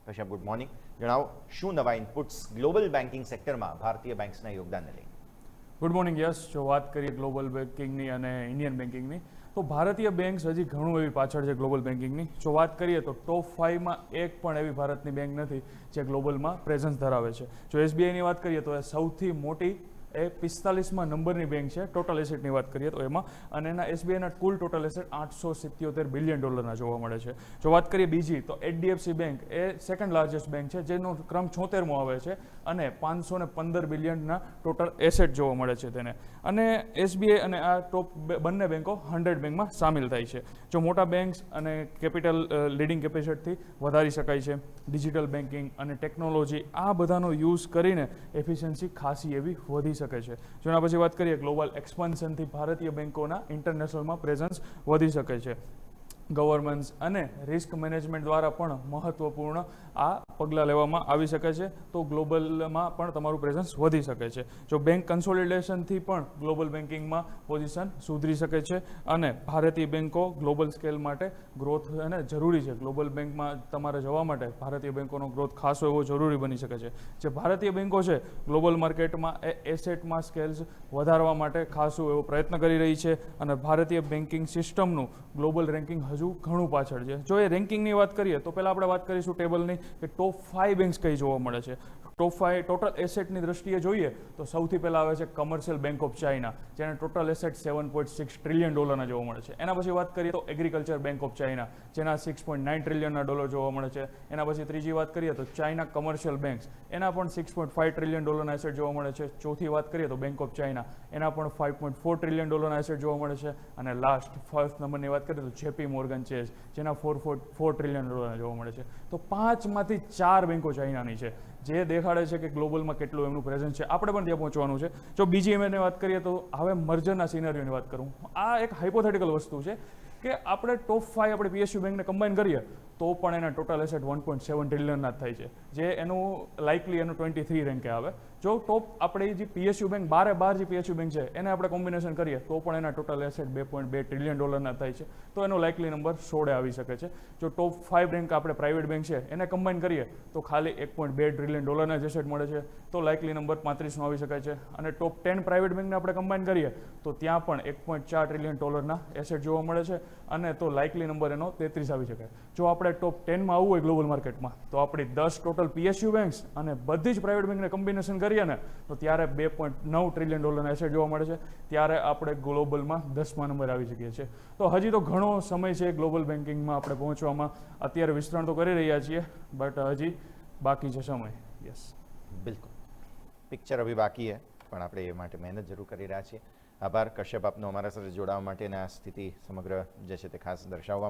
Kashyap, good morning. જણાવો શું નવા ઇનપુટ્સ ગ્લોબલ બેન્કિંગ સેક્ટરમાં ભારતીય બેંક્સના યોગદાનને લઈને? Good morning. યસ, જો વાત કરીએ ગ્લોબલ બેન્કિંગની અને ઇન્ડિયન બેન્કિંગની, તો ભારતીય બેંક્સ હજી ઘણું એવી પાછળ છે ગ્લોબલ બેન્કિંગની. જો વાત કરીએ તો ટોપ 5માં એક પણ એવી ભારતની બેંક નથી જે ગ્લોબલમાં પ્રેઝન્સ ધરાવે છે. જો એસબીઆઈની વાત કરીએ તો એ સૌથી મોટી 45માં નંબરની બેંક છે ટોટલ એસેટની વાત કરીએ તો એમાં, અને એના એસબીઆઈના કુલ ટોટલ એસેટ $877 બિલિયન જો મળે છે. જો વાત કરીએ બીજી તો એચડીએફસી બેંક એ સેકન્ડ લાર્જેસ્ટ બેંક છે, જેનો ક્રમ 76મો આવે છે અને $515 બિલિયનના ટોટલ એસેટ જોવા મળે છે તેને. અને એસબીઆઈ અને આ ટોપ બંને બેંકો 100 બેંકમાં સામેલ થાય છે. જો મોટા બેંક્સ અને કેપિટલ લીડિંગ કેપેસિટીથી વધારી શકાય છે. ડિજિટલ બેન્કિંગ અને ટેકનોલોજી આ બધાનો યુઝ કરીને એફિશિયન્સી ખાસી એવી વધી શકે છે. જો એના પછી વાત કરીએ ગ્લોબલ એક્સપાન્શનથી ભારતીય બેંકોના ઇન્ટરનેશનલમાં પ્રેઝન્સ વધી શકે છે. ગવર્નન્સ અને રિસ્ક મેનેજમેન્ટ દ્વારા પણ મહત્વપૂર્ણ આ પગલાં લેવામાં આવી શકે છે, તો ગ્લોબલમાં પણ તમારું પ્રેઝન્સ વધી શકે છે. જો બેંક કન્સોલિડેશનથી પણ ગ્લોબલ બેન્કિંગમાં પોઝિશન સુધરી શકે છે અને ભારતીય બેંકો ગ્લોબલ સ્કેલ માટે ગ્રોથ અને જરૂરી છે. ગ્લોબલ બેંકમાં તમારે જવા માટે ભારતીય બેંકોનો ગ્રોથ ખાસો એવો જરૂરી બની શકે છે. જે ભારતીય બેંકો છે ગ્લોબલ માર્કેટમાં એ એસેટમાં સ્કેલ્સ વધારવા માટે ખાસું એવો પ્રયત્ન કરી રહી છે અને ભારતીય બેન્કિંગ સિસ્ટમનું ગ્લોબલ રેન્કિંગ હજુ ઘણું પાછળ છે. જો એ રેન્કિંગની વાત કરીએ તો પહેલાં આપણે વાત કરીશું ટેબલની કે ટોપ 5 બેંક્સ કઈ જોવા મળે છે. ટોપ 5 ટોટલ એસેટની દ્રષ્ટિએ જોઈએ તો સૌથી પહેલાં આવે છે કમર્શિયલ બેંક ઓફ ચાઇના, જેને ટોટલ એસેટ $7.6 ટ્રિલિયન જોવા મળે છે. એના પછી વાત કરીએ તો એગ્રીકલ્ચર બેંક ઓફ ચાઇના, જેના $6.9 ટ્રિલિયન જોવા મળે છે. એના પછી ત્રીજી વાત કરીએ તો ચાઇના કમર્શિયલ બેંક્સ, એના પણ $6.5 ટ્રિલિયન એસેટ જોવા મળે છે. ચોથી વાત કરીએ તો બેંક ઓફ ચાઇના, એના પણ $5.4 ટ્રિલિયન એસેટ જોવા મળે છે. અને લાસ્ટ ફર્સ્ટ નંબરની વાત કરીએ તો જેપી મોર્ગન ચેઝ, જેના $4.4 ટ્રિલિયન જોવા મળે છે. તો 5માંથી 4 બેંકો ચાઇનાની છે, જે દેખાડે છે કે ગ્લોબલમાં કેટલું એમનું પ્રેઝન્સ છે. આપણે પણ ત્યાં પહોંચવાનું છે. જો બીજી એમની વાત કરીએ તો હવે મર્જરના સિનેરિયોની વાત કરું. આ એક હાઇપોથેટિકલ વસ્તુ છે કે આપણે ટોપ 5 આપણે પીએસયુ બેંકને કમ્બાઈન કરીએ તો પણ એના ટોટલ એસેટ $1.7 ટ્રિલિયનના જ થાય છે, જે એનું લાઇકલી એનું 23 રેન્કે આવે. જો ટોપ આપણે જે પીએસયુ બેંક 12 જે પીએસયુ બેંક છે એને આપણે કોમ્બિનેશન કરીએ તો પણ એના ટોટલ એસેટ $2.2 ટ્રિલિયન થાય છે, તો એનો લાઇકલી નંબર 16 આવી શકે છે. જો ટોપ 5 રેન્ક આપણે પ્રાઇવેટ બેંક છે એને કમ્બાઈન કરીએ તો ખાલી $1.2 ટ્રિલિયન જ એસેટ મળે છે, તો લાઇકલી નંબર 35નો આવી શકાય છે. અને ટોપ 10 પ્રાઇવેટ બેંકને આપણે કમ્બાઈન કરીએ તો ત્યાં પણ $1.4 ટ્રિલિયન એસેટ જોવા મળે છે, અને તો લાઇકલી નંબર એનો 33 આવી શકે. જો આપણે ટોપ 10માં આવવું હોય ગ્લોબલ માર્કેટમાં તો આપણી 10 ટોટલ પીએસયુ બેંક્સ અને બધી જ પ્રાઇવેટ બેંકને કોમ્બિનેશન કરીએ ને તો ત્યારે $2.9 ટ્રિલિયન એસેટ જોવા મળે છે. ત્યારે આપણે ગ્લોબલમાં 10મા નંબર આવી શકીએ છીએ. તો હજી તો ઘણો સમય છે ગ્લોબલ બેન્કિંગમાં આપણે પહોંચવામાં. અત્યારે વિસ્તરણ તો કરી રહ્યા છીએ, બટ હજી બાકી છે સમય. યસ, બિલકુલ. પિક્ચર અભી બાકી है, પણ આપણે એ માટે મહેનત જરૂર કરી રહ્યા છીએ. આભાર કશ્યપ આપનો અમારા સાથે જોડાવા માટે અને આ સ્થિતિ સમગ્ર જે છે તે ખાસ દર્શાવવા